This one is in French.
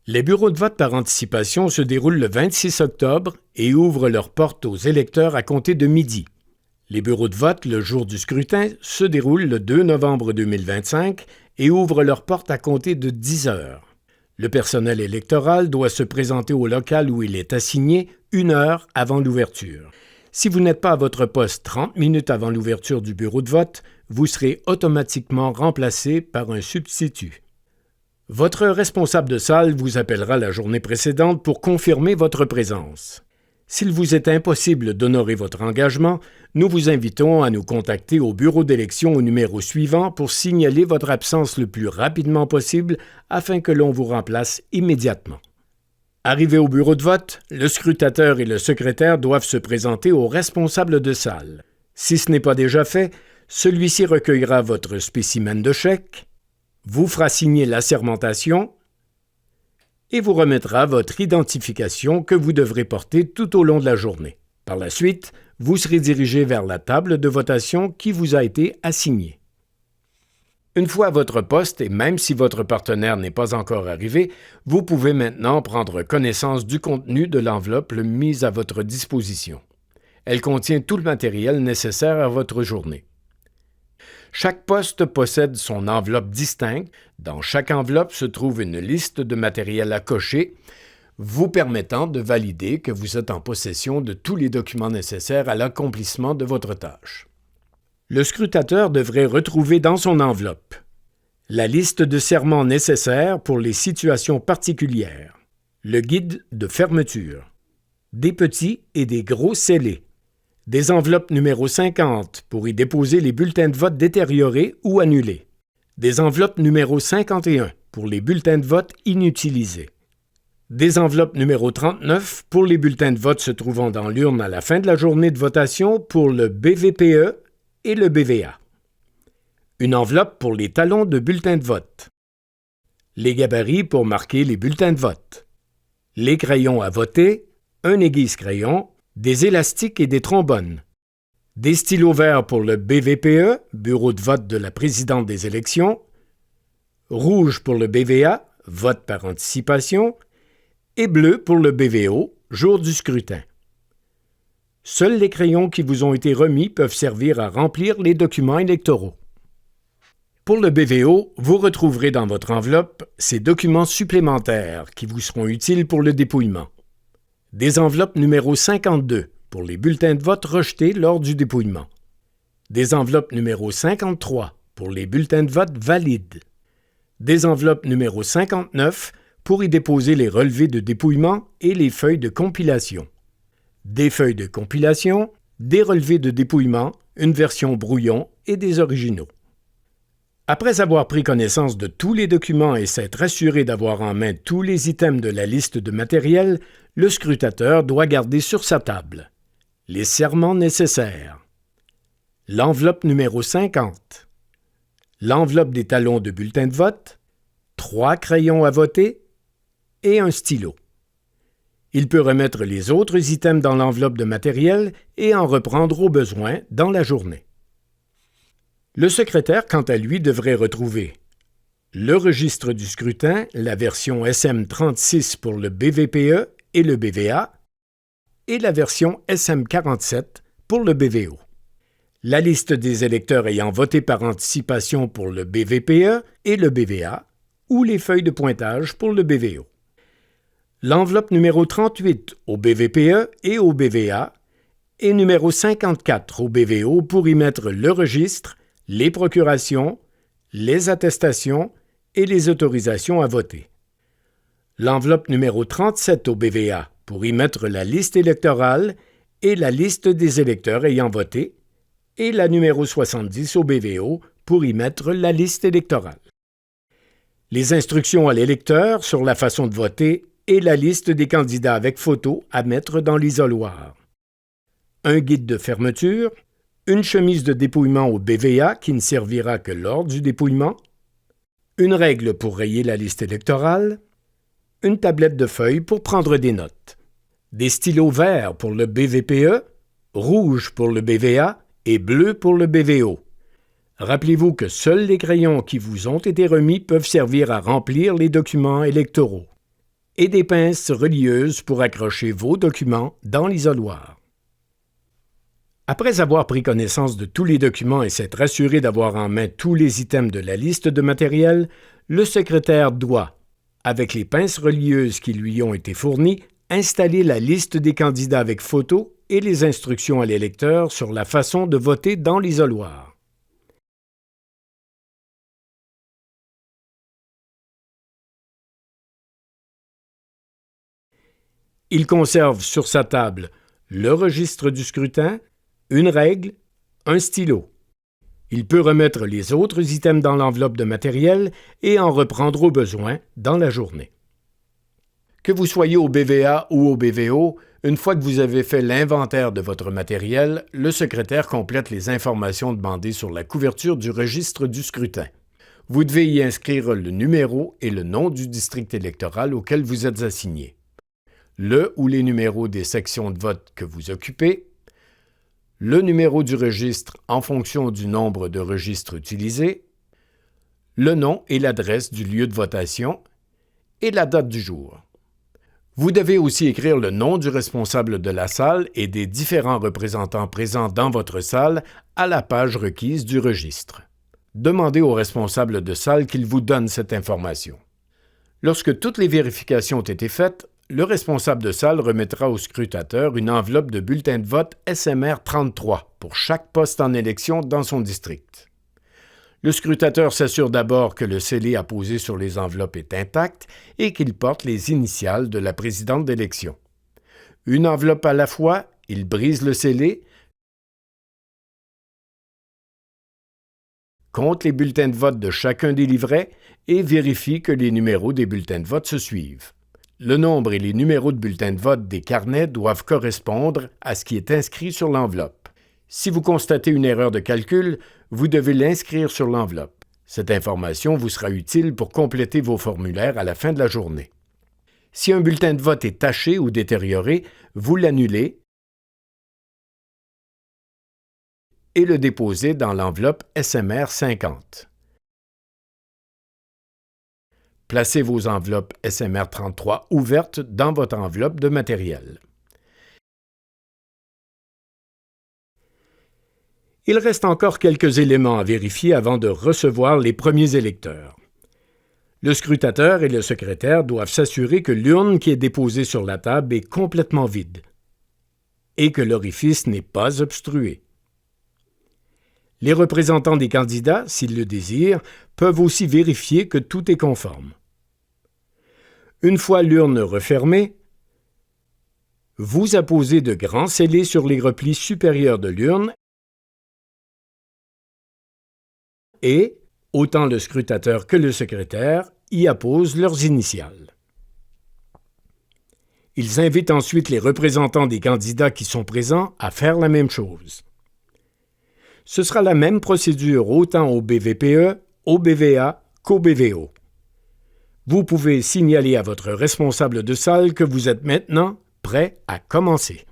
Les bureaux de vote par anticipation se déroulent le 26 octobre et ouvrent leurs portes aux électeurs à compter de midi. Les bureaux de vote, le jour du scrutin, se déroulent le 2 novembre 2025 et ouvrent leurs portes à compter de 10 heures. Le personnel électoral doit se présenter au local où il est assigné 1 heure avant l'ouverture. Si vous n'êtes pas à votre poste 30 minutes avant l'ouverture du bureau de vote, vous serez automatiquement remplacé par un substitut. Votre responsable de salle vous appellera la journée précédente pour confirmer votre présence. S'il vous est impossible d'honorer votre engagement, nous vous invitons à nous contacter au bureau d'élection au numéro suivant pour signaler votre absence le plus rapidement possible afin que l'on vous remplace immédiatement. Arrivé au bureau de vote, le scrutateur et le secrétaire doivent se présenter au responsable de salle. Si ce n'est pas déjà fait, celui-ci recueillera votre spécimen de chèque, vous fera signer l'assermentation et vous remettra votre identification que vous devrez porter tout au long de la journée. Par la suite, vous serez dirigé vers la table de votation qui vous a été assignée. Une fois à votre poste, et même si votre partenaire n'est pas encore arrivé, vous pouvez maintenant prendre connaissance du contenu de l'enveloppe mise à votre disposition. Elle contient tout le matériel nécessaire à votre journée. Chaque poste possède son enveloppe distincte. Dans chaque enveloppe se trouve une liste de matériel à cocher, vous permettant de valider que vous êtes en possession de tous les documents nécessaires à l'accomplissement de votre tâche. Le scrutateur devrait retrouver dans son enveloppe la liste de serments nécessaires pour les situations particulières, le guide de fermeture, des petits et des gros scellés, des enveloppes numéro 50 pour y déposer les bulletins de vote détériorés ou annulés, des enveloppes numéro 51 pour les bulletins de vote inutilisés, des enveloppes numéro 39 pour les bulletins de vote se trouvant dans l'urne à la fin de la journée de votation pour le BVPE et le BVA, une enveloppe pour les talons de bulletins de vote, les gabarits pour marquer les bulletins de vote, les crayons à voter, un aiguise-crayon, des élastiques et des trombones, des stylos verts pour le BVPE, bureau de vote de la présidente des élections, rouge pour le BVA, vote par anticipation, et bleu pour le BVO, jour du scrutin. Seuls les crayons qui vous ont été remis peuvent servir à remplir les documents électoraux. Pour le BVO, vous retrouverez dans votre enveloppe ces documents supplémentaires qui vous seront utiles pour le dépouillement. Des enveloppes numéro 52 pour les bulletins de vote rejetés lors du dépouillement. Des enveloppes numéro 53 pour les bulletins de vote valides. Des enveloppes numéro 59 pour y déposer les relevés de dépouillement et les feuilles de compilation. Des feuilles de compilation, des relevés de dépouillement, une version brouillon et des originaux. Après avoir pris connaissance de tous les documents et s'être assuré d'avoir en main tous les items de la liste de matériel, le scrutateur doit garder sur sa table les serments nécessaires, l'enveloppe numéro 50, l'enveloppe des talons de bulletin de vote, 3 crayons à voter et un stylo. Il peut remettre les autres items dans l'enveloppe de matériel et en reprendre au besoin dans la journée. Le secrétaire, quant à lui, devrait retrouver le registre du scrutin, la version SM36 pour le BVPE et le BVA, et la version SM47 pour le BVO. La liste des électeurs ayant voté par anticipation pour le BVPE et le BVA, ou les feuilles de pointage pour le BVO. L'enveloppe numéro 38 au BVPE et au BVA, et numéro 54 au BVO pour y mettre le registre, les procurations, les attestations et les autorisations à voter. L'enveloppe numéro 37 au BVA pour y mettre la liste électorale et la liste des électeurs ayant voté, et la numéro 70 au BVO pour y mettre la liste électorale. Les instructions à l'électeur sur la façon de voter et la liste des candidats avec photo à mettre dans l'isoloir. Un guide de fermeture, une chemise de dépouillement au BVA qui ne servira que lors du dépouillement, une règle pour rayer la liste électorale, une tablette de feuilles pour prendre des notes, des stylos verts pour le BVPE, rouge pour le BVA et bleu pour le BVO. Rappelez-vous que seuls les crayons qui vous ont été remis peuvent servir à remplir les documents électoraux. et des pinces relieuses pour accrocher vos documents dans l'isoloir. Après avoir pris connaissance de tous les documents et s'être assuré d'avoir en main tous les items de la liste de matériel, le secrétaire doit, avec les pinces relieuses qui lui ont été fournies, installer la liste des candidats avec photo et les instructions à l'électeur sur la façon de voter dans l'isoloir. Il conserve sur sa table le registre du scrutin, une règle, un stylo. Il peut remettre les autres items dans l'enveloppe de matériel et en reprendre au besoin dans la journée. Que vous soyez au BVA ou au BVO, une fois que vous avez fait l'inventaire de votre matériel, le secrétaire complète les informations demandées sur la couverture du registre du scrutin. Vous devez y inscrire le numéro et le nom du district électoral auquel vous êtes assigné, le ou les numéros des sections de vote que vous occupez, le numéro du registre en fonction du nombre de registres utilisés, le nom et l'adresse du lieu de votation et la date du jour. Vous devez aussi écrire le nom du responsable de la salle et des différents représentants présents dans votre salle à la page requise du registre. Demandez au responsable de salle qu'il vous donne cette information. Lorsque toutes les vérifications ont été faites, le responsable de salle remettra au scrutateur une enveloppe de bulletins de vote SMR 33 pour chaque poste en élection dans son district. Le scrutateur s'assure d'abord que le scellé apposé sur les enveloppes est intact et qu'il porte les initiales de la présidente d'élection. Une enveloppe à la fois, il brise le scellé, compte les bulletins de vote de chacun des livrets et vérifie que les numéros des bulletins de vote se suivent. Le nombre et les numéros de bulletins de vote des carnets doivent correspondre à ce qui est inscrit sur l'enveloppe. Si vous constatez une erreur de calcul, vous devez l'inscrire sur l'enveloppe. Cette information vous sera utile pour compléter vos formulaires à la fin de la journée. Si un bulletin de vote est taché ou détérioré, vous l'annulez et le déposez dans l'enveloppe SMR 50. Placez vos enveloppes SMR 33 ouvertes dans votre enveloppe de matériel. Il reste encore quelques éléments à vérifier avant de recevoir les premiers électeurs. Le scrutateur et le secrétaire doivent s'assurer que l'urne qui est déposée sur la table est complètement vide et que l'orifice n'est pas obstrué. Les représentants des candidats, s'ils le désirent, peuvent aussi vérifier que tout est conforme. Une fois l'urne refermée, vous apposez de grands scellés sur les replis supérieurs de l'urne et, autant le scrutateur que le secrétaire, y apposent leurs initiales. Ils invitent ensuite les représentants des candidats qui sont présents à faire la même chose. Ce sera la même procédure autant au BVPE, au BVA qu'au BVO. Vous pouvez signaler à votre responsable de salle que vous êtes maintenant prêt à commencer.